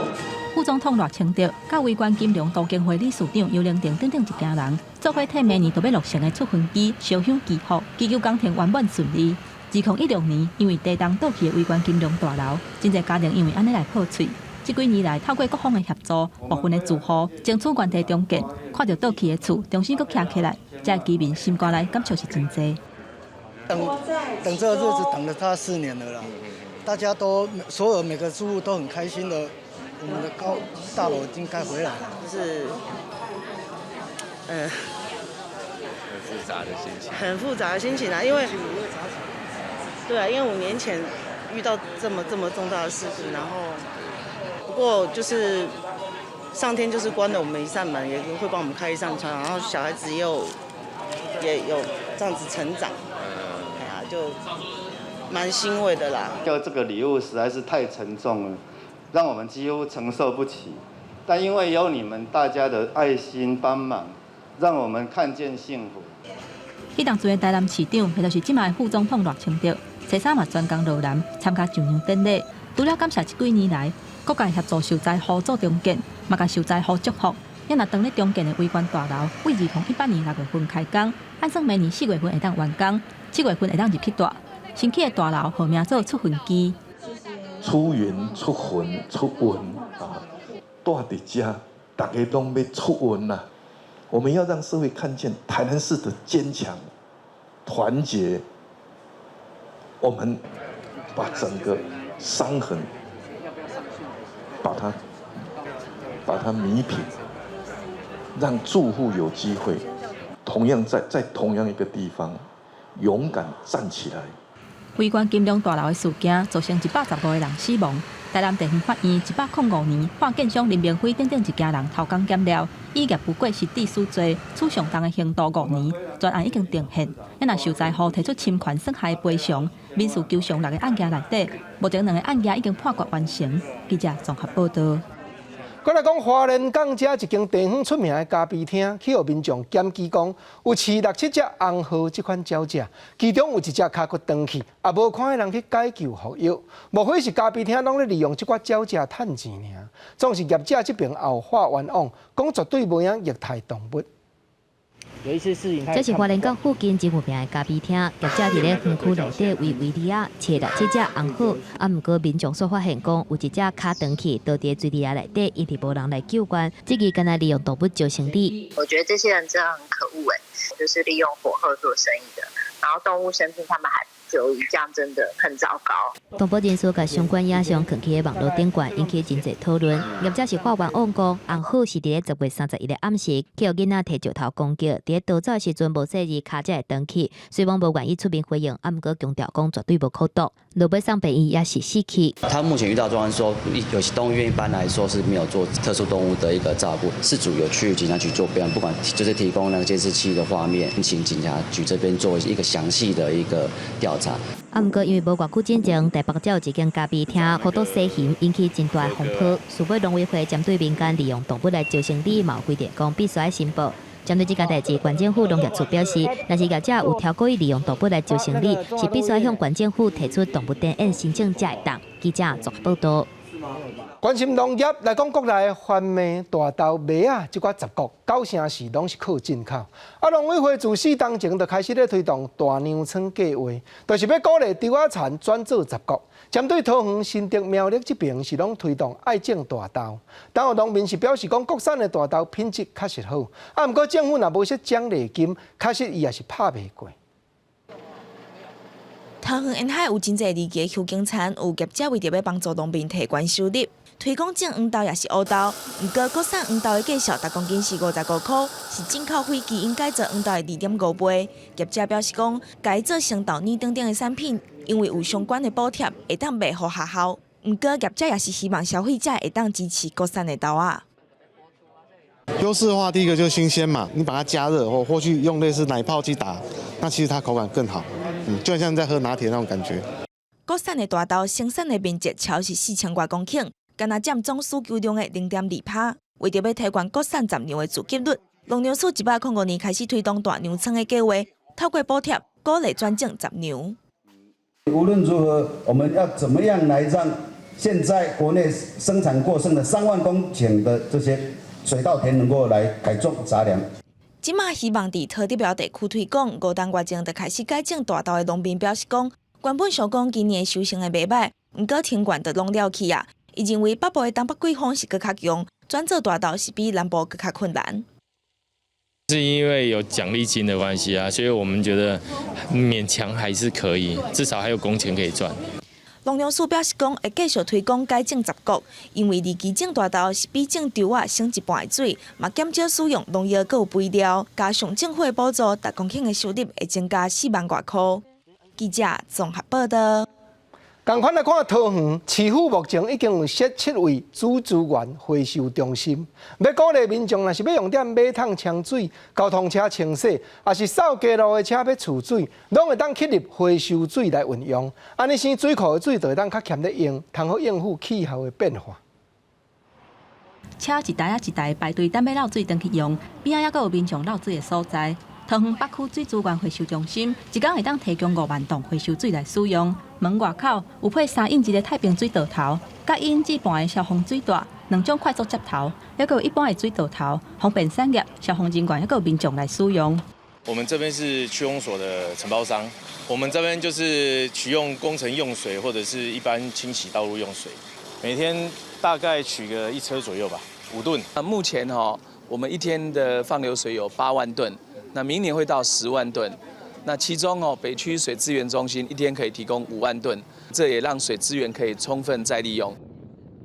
S22: 副总统赖清德、甲维管金融都监会理事长尤玲婷等等一家人，做伙替明年就要落成的出分机烧香祈福，祈求工程圆满顺利。2016年，因为地震倒去的维管金融大楼，真侪家庭因为安尼来破碎。这几年来，透过各方的协助，部分的住户争取原地重建，看到倒去的厝重新搁徛起来，这居民心肝内感触是真多。
S24: 等这个日子等了他4年了啦，大家都所有每个住户都很开心的。我们的大楼已经盖回来了，
S25: 就是
S29: 很复杂的心情。
S25: 很复杂的心情啊，因为对啊，因为5年前遇到这么重大的事情，然后不过就是上天就是关了我们一扇门，也会帮我们开一扇窗，然后小孩子也有这样子成长，哎呀，就蛮欣慰的啦。
S30: 就这个礼物实在是太沉重了。让我们几乎承受不起，但因为有你们大家的爱心帮忙，让我们看见幸福。
S22: 迄当阵的台南市长，也就是即卖副总统赖清德，初三嘛专工落南参加上娘典礼，除了感谢这几年来各界协助受灾户做重建，嘛甲受灾户祝福。因若当咧重建的维管大楼，为2018年6月份开工，按算明年4月份会当完工，7月份会当入去大。新起的大楼号名做出分机。
S31: 出云、出魂、出温啊！住伫遮，大家拢要出温呐。我们要让社会看见台南市的坚强、团结。我们把整个伤痕把它弥平，让住户有机会同样在同样一个地方勇敢站起来。
S22: 围观金龙大楼的事件造成115个人死亡。台南地方法院105年判建商林明辉等一家人偷工减料，以业不过失致死罪，处上重的刑度5年。专案已经定刑，也若受灾户提出侵权损害赔偿。民事求偿6个案件内底，目前2个案件已经判决完成。记者综合报道。
S1: 再来讲，花莲港遮一间地方出名的咖啡厅，去互民众检举讲，有饲6、7只红号这款鸟只，其中有1只脚骨断去，也无看见人去解救服药。莫非是咖啡厅拢咧利用这款鸟只趁钱尔？总是业者这边后话冤枉，讲绝对无影虐待动物。
S4: 有一次事情，
S3: 这是花莲港附近真有名的咖啡厅，业者伫咧园区内底为维利亚饲6、7只红号，啊，毋过民众所发现讲有1只脚断去，倒伫水泥内底，一直无人来救援，自己敢若利用动物救生理。
S8: 我觉得这些人真的很可恶就是利用火鹤做生意的，然后动物生病他们还就医，这样真的很糟糕。
S3: 动保人士甲相关影像放去网络顶悬，引起真侪讨论。业者是法院案讲，红号是伫咧10月31日暗时，去互囡仔摕石头攻击，伫咧逃走时阵无细字脚才会断去。虽然无愿意出面回应，啊，毋过强调讲绝对无口毒。落尾送病院也是死去。
S9: 他目前遇到状况说，有些动物园一般来说是没有做特殊动物的一个照顾，事主有去警察局做备案，不管就是提供那个监视器的画面，请警察局这边做一个详细的一个调查。
S3: 啊，毋过因为无偌久之前，台北才有一间咖啡厅好多洗嫌，引起真大风波。树尾农委会针对民间利用动物来救生理，嘛有规定讲必须要申报。针对这件代志，县政府农业处表示，若是业者有超过利用动物来救生理，是必须要向县政府提出动物DNA申请才会当。记者综合报道。
S1: 关心农业来讲，国内番麦、大豆、麦啊，这寡杂穀9成是拢是靠进口。啊，农委会自4当前就开始咧推动大娘村计划，就是要鼓励稻仔田转做杂穀。针对桃园、新竹、苗栗这边是拢推动爱种大豆，但有农民是表示讲国产的大豆品质确实好，啊，毋过政府若无说奖励金，确实伊也是拍袂过。
S10: 桃园沿海有真侪离奇的旧景产，有业者为着要帮助农民提高收入，推广种黄豆也是乌豆。不过国产黄豆的价数，1公斤是55块，是进口飞机应该做黄豆的2.5倍。业者表示讲，该做成豆泥等等的产品，因为有相关的补贴，会当卖互学校。不过业者也是希望消费者会当支持国产的豆啊。
S11: 优势的话，第一个就是新鲜嘛，你把它加热或去用类似奶泡机打，那其实它口感更好，就很像在喝拿铁那种感觉。
S10: 国产的大豆生产的面积超是4000多公顷，敢若占总需求量的0.2%。为着要提高国产杂粮的自给率，农粮署105年开始推动大娘村的计划，透过补贴鼓励转种杂粮。
S12: 无论如何，我们要怎么样来让现在国内生产过剩的3万公顷的这些水稻田能够来改种杂粮。
S10: 即马希望伫桃竹苗地区推广，5档月前就开始改种大豆的农民表示讲，原本想讲今年收成会袂歹，毋过天管都弄了去啊。伊认为北部的东北季风是更较强，转做大豆是比南部更较困难。
S14: 是因为有奖励金的关系啊，所以我们觉得勉强还是可以，至少还有工钱可以赚。
S10: 农粮署表示讲，会继续推广改种杂穀，因为离奇种大豆是比种稻啊省一半的水，嘛减少使用农药，佮有肥料，加上政府的补助，1公顷的收入会增加4万多块。记者综合报道。
S1: 同款来看桃园市府目前已经有设7位主资源回收中心，要鼓励民众，若是要用点马桶冲水、交通车清洗，也是扫街路的车要储水，拢会当吸入回收水来运用。安尼生水库的水就会当较欠咧用，通好应付气候的变化。
S22: 车一台一台排队等要漏水登去用，边仔还阁有民众漏水的所在。桃园北区水资源回收中心一天会当提供5万吨回收水来使用。门外口有配3英级的太平水道头，甲1英制半的消防水带，2种快速接头，还有一般的水道头，方便产业、消防人员还有民众来使用。
S15: 我们这边是区公所的承包商，我们这边就是取用工程用水或者是一般清洗道路用水，每天大概取个1车左右吧，5吨。
S26: 目前我们一天的放流水有8万吨。那明年会到10万吨，
S2: 那其中北区水资源中心一天可以提供5万吨，这也让水资源可以充分再利用。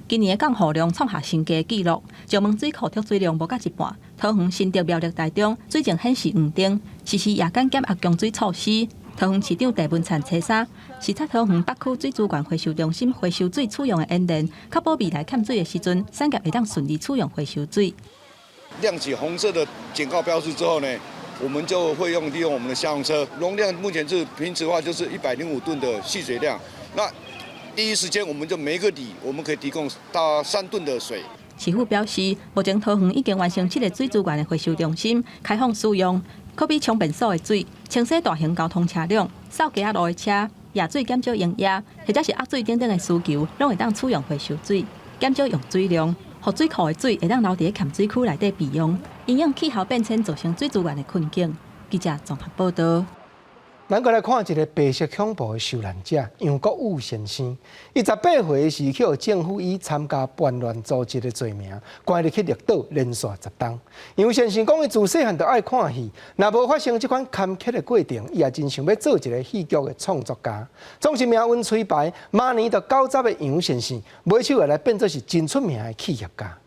S22: 今年的降雨量创下新低纪录，石门水库蓄水量无到一半，桃园新竹苗栗台中水情显示黄灯，实施夜间减压供水措施。桃园市长郑文灿初三视察桃园北区水资源回收中心回收水取用的演练，确保未来欠水的时阵，产业会当顺利取用回收水。
S5: 亮起红色的警告标志之后呢，我们就会利用我们的消防车，容量目前是平时的话就是105吨的蓄水量。那第一时间我们就每个里我们可以提供到3吨的水。
S22: 市府表示，目前桃园已经完成7个水资源的回收中心开放使用，可比充便所的水，清洗大型交通车辆、扫街路的车、夜水减少营业，或者是压水等等的需求，拢会当取用回收水，减少用水量。互水库的水会当留伫欠水区内底备用，因应气候变迁造成水资源的困境。记者综合报道。
S1: 咱过来看一个白色恐怖的受难者杨国武先生，伊18岁时去互政府以参加叛乱组织的罪名，关入去绿岛连续10天。杨先生讲，伊自细汉就爱看戏，若无发生这款坎坷的过程，伊也真想要做一个戏剧的创作家。总是命运催牌，马年就90的杨先生，买手也来变作是真出名的企业家。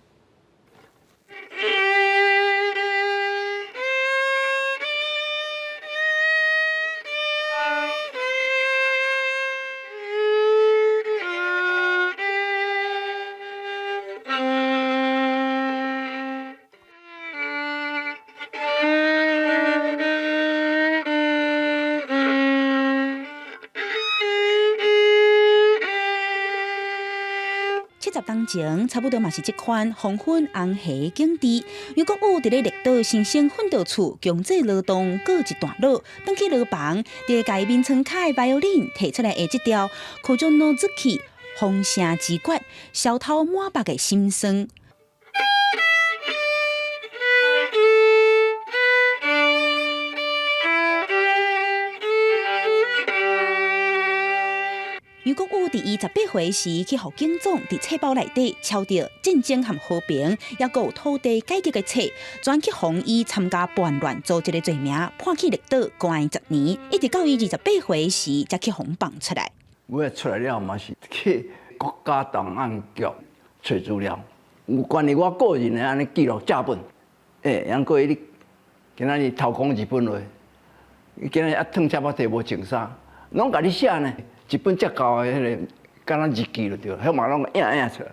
S6: 70年前，差不多嘛是这款黄昏红霞景致。杨国武伫咧绿岛新生奋斗厝强制劳动过一段落，返去牢房，伫家面床卡的 violin 摕出来下一条，靠中脑子去，风声之绝，烧透满腹的心酸。杨国武伫伊18岁时去互警总伫册包内底抄到《战争和和平》，也有土地改革的册，转去防伊参加叛乱组织的罪名，判去绿岛关10年，一直到伊28岁时才去互放出来。
S13: 我出来了嘛是去国家档案局找资料，有关于我个人的安尼记录正本，杨过你今仔日偷讲2本话，今仔日啊烫车把提无穿衫，拢甲你写呢。一本遮厚的迄个，敢若日记就对，迄嘛拢影出来。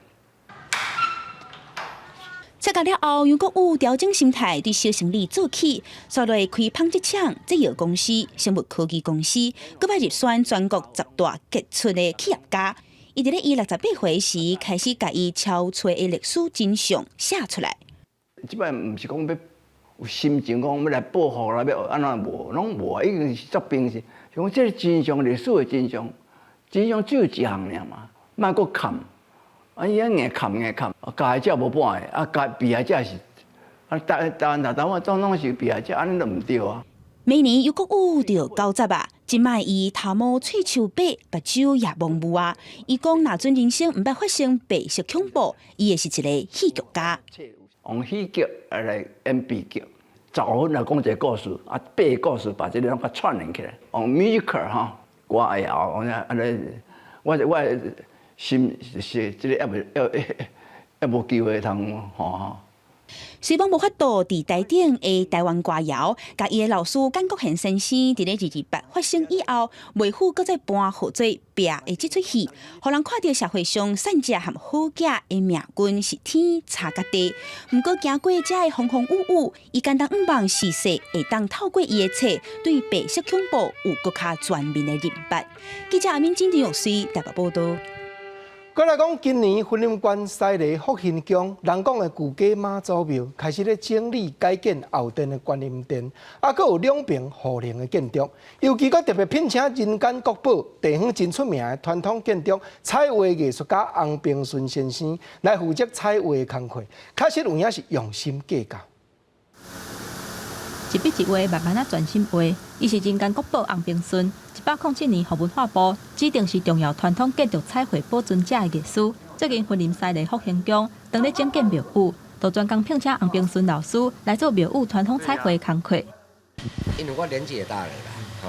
S6: 参加了后，杨国武调整心态，对小生意做起，续来开纺织厂、制药公司、生物科技公司，佮要入选全国10大杰出的企业家。伊伫咧伊68岁时，开始甲伊超吹的历史真相写出来。
S13: 即摆毋是讲要有心情讲要来报复啦，要安怎无，拢无，已经是作平时。是讲这个真相，历史的真相。真相只有一项尔嘛，莫搁看，伊啊硬看，加害者无半个，啊加被害者是，台湾总是被害者，安尼都毋对啊。
S6: 每年杨国武就90啊，即摆伊头毛喙鬚白，目睭也蒙雾啊。伊讲，若阵人生毋捌发生白色恐怖，伊也是一个戏剧家。
S13: 用戏剧来演悲剧，10分来讲一个故事，啊8个故事把这个拢甲串联起来，用 musical 哈。我会后，安尼，我心是即个也无机会通吼。
S6: 虽然无法度伫台顶的台湾歌谣，甲伊的老师简国贤先生伫咧228发生以后，袂赴搁再搬合作壁的这出戏，互人看到社会上善者和好者的命运是天差甲地。毋过行过这的风风雨雨，伊简单毋忘时势，会当透过伊的册，对白色恐怖有搁较全面的认识。记者阿敏真用水台北报道。
S1: 过来讲，今年婚姻关西的福兴宫，人讲的旧家妈祖庙开始咧整理改建后殿的观音殿，啊，佮有2边护灵的建筑，尤其佮特别聘请人间国宝、地方真出名的传统建筑彩绘艺术家洪平顺先生来负责彩绘的工作，确实有影是用心计较。
S22: 一笔一画慢慢专心画，伊是人间国宝洪平顺，107年互文化部指定是重要传统建筑彩绘保存者的艺师。最近云林西的福兴宫当咧整建庙宇，就专工聘请洪平顺老师来做庙宇传统彩绘工作。
S16: 因为我年纪也大了啦，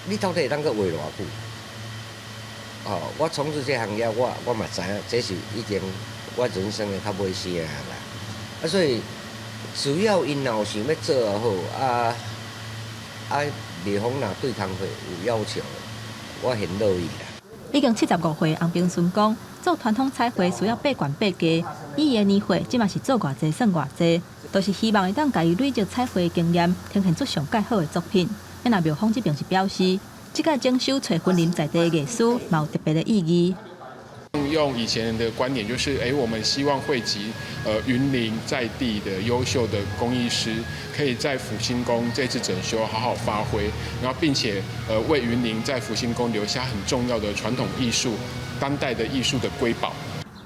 S7: 你到底会当去活偌久？我从事这行业，我嘛知影，这是已经我人生的较尾声的啦。所以只要因若有想要做也好，蜜蜂若对工会有要求，我很乐意啦。
S22: 已经75岁，洪炳顺讲，做传统彩绘需要8管8价，伊的年岁即嘛是做偌济算偌济，都是希望会当家己累积彩绘经验，呈现出上介好的作品。那蜜蜂这边是表示，这个征收找婚林在地的艺术，嘛有特别的意义。
S16: 用以前的观点，就是我们希望汇集云林在地的优秀的工艺师，可以在福星宫这次整修好好发挥，然后并且为云林在福星宫留下很重要的传统艺术、当代的艺术的瑰宝。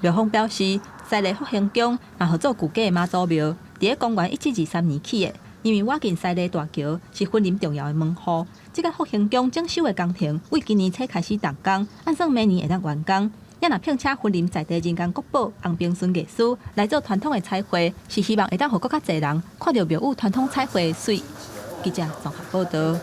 S22: 廖峰表示，在地福兴宫也合作古家的妈祖庙，伫公元1723年起的，因为我近西堤大桥是婚林重要的门户，这个福兴宫整修的工程为今年初开始动工，按算明年会当完工。也若聘请婚林在地人工国宝洪炳顺艺师来做传统的彩绘，是希望会当互更较侪人看到庙宇传统彩绘的水。记者综合报道。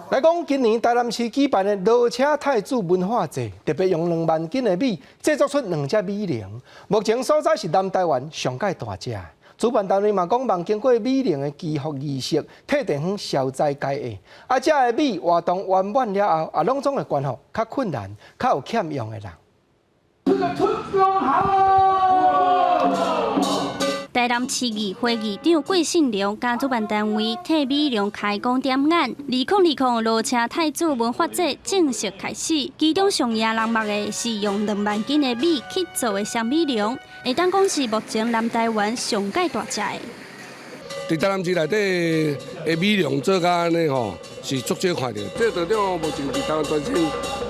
S1: 来讲，今年台南市举办的罗车太子文化节，特别用2万斤的米制作出2只米灵，目前所在是南台湾上界大只。主办单位嘛讲，望经过米灵的祈福仪式，替地方消灾解厄。这的米活动完满了后，拢总会关乎较困难、较有欠用的人。
S17: 这个春光好！台南市议会议长郭信良甲主办单位替米良开工点眼，2020罗车太子文化节正式开始。其中上惹人目的是用2万斤的米去做的小米良，会当讲是目前南台湾上界大只的。
S18: 伫台南市内底的米良做甲安尼吼，是足少看到。这代表目前伫台湾全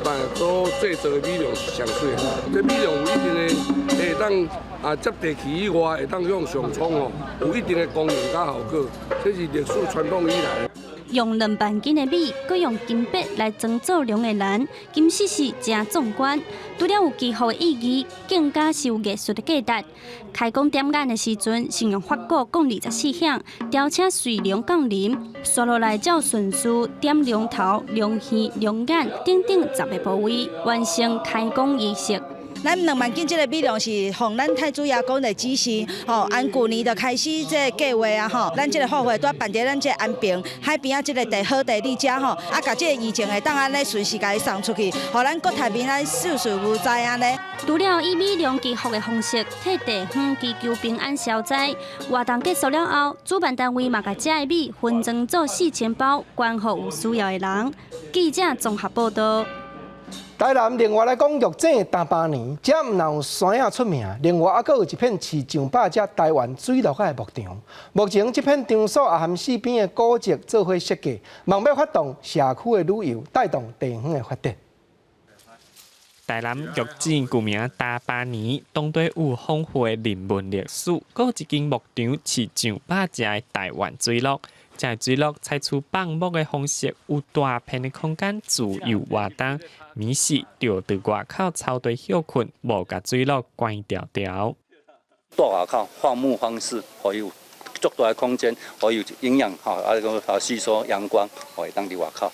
S18: 省所制作的米良是上水的。这米良有一定的会当接地气以外，会当用上创吼，有一定的功能甲效果。这是历史传统以来。
S17: 用2万斤的米，佮用金箔来装做龙的兰，金饰是真壮观。除了有祈福的意义，更加是有艺术的价值。开工点眼的时阵，是用法鼓讲24响，吊车随龙降临，刷落来照顺序点龙头、龙耳、龙眼等等10个部位，完成开工仪式。
S19: 咱2万斤这个米量是奉咱太子爷公的指示，按旧年就开始这计划啊，咱这个后会都办在咱这安平海边啊，这个好地理遮甲这个疫情会当安尼顺时甲伊送出去，互咱国台民安寿寿无灾安尼。
S17: 除了以米量祈福的方式替地方祈求平安消灾，活动结束了后，主办单位嘛甲这个米分装做4000包，捐予有需要的人。记者综合报道。
S1: 台南另外来讲，玉井大巴年，这唔但有山野出名，另外还佫有一片饲上百只台湾水鹿的牧场。目前这片场所也含四边的古迹做伙设计，望要发动社区的旅游，带动地方的发展。
S20: 台南玉井旧名大巴年，当地有丰富的人文历史，佫有一间牧场饲上百只的台湾水鹿。这水鹿采取放牧的方式，有大片的空间自由活动。米时就伫外口草地休困，无甲水鹿关条条。
S21: 大外口放牧方式，可以有足大的空间，可以有营养吸收阳光，可以当伫外口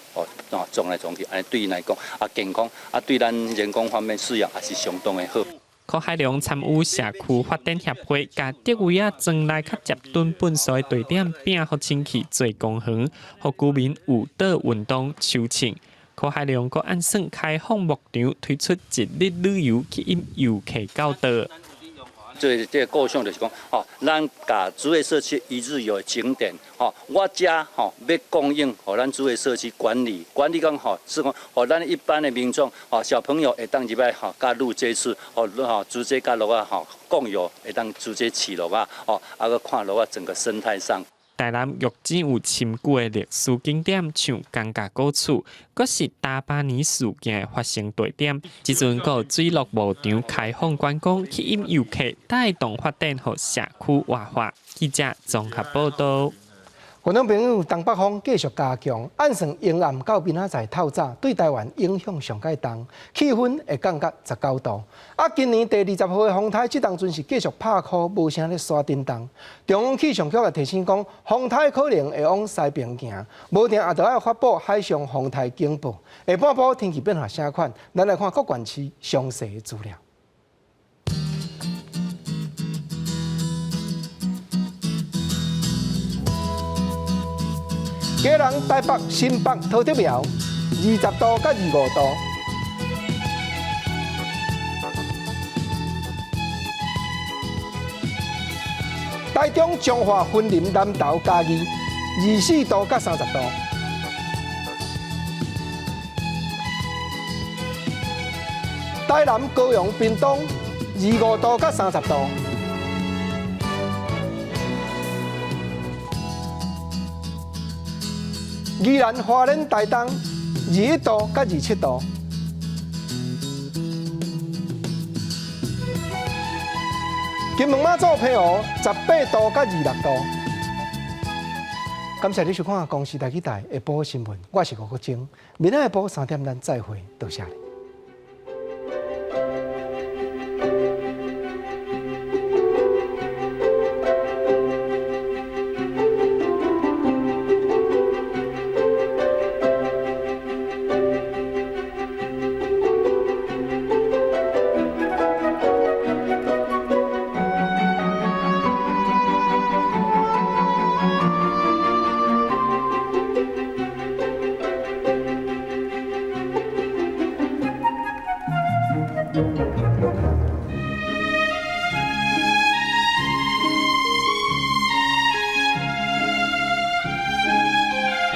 S21: 种来种去，安尼对因来讲健康对咱人工方面饲养也是相当的好。
S20: 柯海良参与社区发展协会，甲德维啊庄内较接近粪扫的地点，并互清气做公园，互居民有倒运动休闲。柯海良阁按算开放牧场，推出一日旅游吸引游客到岛。
S21: 这个构想就是讲，咱甲主业社区一日游景点，我家要供应，互咱主业社区管理讲是讲，互咱一般的民众，小朋友会当入来加入这次，直接加鹿啊，共有会当直接骑鹿啊，个看鹿啊整个生态上。
S20: 台南玉井有深久的历史景点，像江家古厝，阁是大巴年事件的发生地点。即阵阁有水鹿牧场开放观光，吸引游客，带动发展和社区活化。记者综合报道。
S1: 观众朋友，东北风继续加强，按算沿岸到明仔载透早，对台湾影响上介重，气温会降到19度。今年第20号的风台，这当阵是继续拍酷，无啥咧刷震动。中央气象局也提醒讲，风台可能会往西边行，无定也着要发布海上风台警报。下半部天气变化啥款？咱来看各县市详细的资料。基隆、台北、新北、桃竹苗20度到25度。台中、彰化、云林、南投、嘉义24度到30度。台南、高雄、屏东25度到30度。宜兰花莲台东21度到27度，金门马祖澎湖18度到26度。感谢你收看《公视台语台下晡新闻》，我是吴国晶，明仔下晡3点咱再会，多谢你。